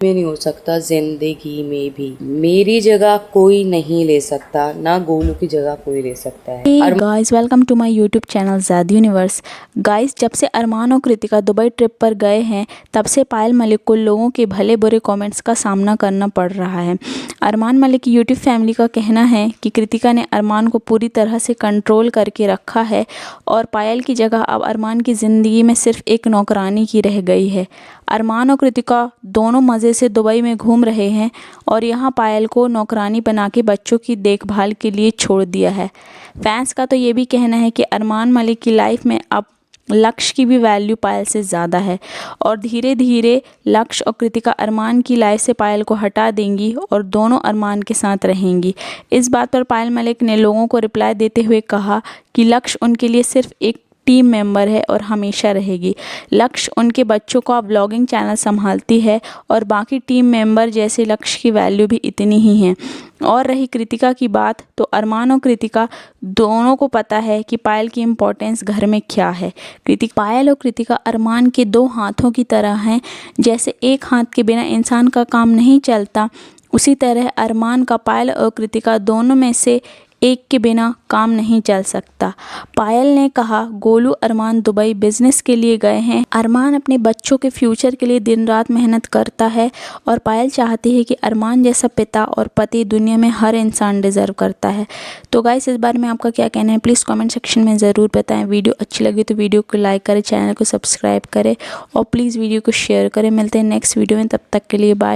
में नहीं हो सकता, जिंदगी में भी मेरी जगह कोई नहीं ले सकता, ना गोलू की जगह कोई ले सकता है। Hey guys, welcome to my YouTube channel ज़ाद यूनिवर्स। गाइस, जब से अरमान और कृतिका दुबई ट्रिप पर गए हैं तब से पायल मलिक को लोगों के भले बुरे कमेंट्स का सामना करना पड़ रहा है। अरमान मलिक की यूट्यूब फैमिली का कहना है कि कृतिका ने अरमान को पूरी तरह से कंट्रोल करके रखा है और पायल की जगह अब अरमान की ज़िंदगी में सिर्फ एक नौकरानी की रह गई है। अरमान और कृतिका दोनों मज़े से दुबई में घूम रहे हैं और यहाँ पायल को नौकरानी बना के बच्चों की देखभाल के लिए छोड़ दिया है। फैंस का तो ये भी कहना है कि अरमान मलिक की लाइफ में अब लक्ष्य की भी वैल्यू पायल से ज़्यादा है और धीरे धीरे लक्ष्य और कृतिका अरमान की लाइफ से पायल को हटा देंगी और दोनों अरमान के साथ रहेंगी। इस बात पर पायल मलिक ने लोगों को रिप्लाई देते हुए कहा कि लक्ष्य उनके लिए सिर्फ एक टीम मेंबर है और हमेशा रहेगी। लक्ष्य उनके बच्चों का व्लॉगिंग चैनल संभालती है और बाकी टीम मेंबर जैसे लक्ष्य की वैल्यू भी इतनी ही है। और रही कृतिका की बात, तो अरमान और कृतिका दोनों को पता है कि पायल की इम्पोर्टेंस घर में क्या है। पायल और कृतिका अरमान के दो हाथों की तरह हैं। जैसे एक हाथ के बिना इंसान का काम नहीं चलता, उसी तरह अरमान का पायल और कृतिका दोनों में से एक के बिना काम नहीं चल सकता। पायल ने कहा, गोलू अरमान दुबई बिजनेस के लिए गए हैं। अरमान अपने बच्चों के फ्यूचर के लिए दिन रात मेहनत करता है और पायल चाहती है कि अरमान जैसा पिता और पति दुनिया में हर इंसान डिज़र्व करता है। तो गाइस, इस बारे में आपका क्या कहना है प्लीज़ कमेंट सेक्शन में ज़रूर बताएं। वीडियो अच्छी लगी तो वीडियो को लाइक करें, चैनल को सब्सक्राइब करें और प्लीज़ वीडियो को शेयर करें। मिलते हैं नेक्स्ट वीडियो में, तब तक के लिए बाय।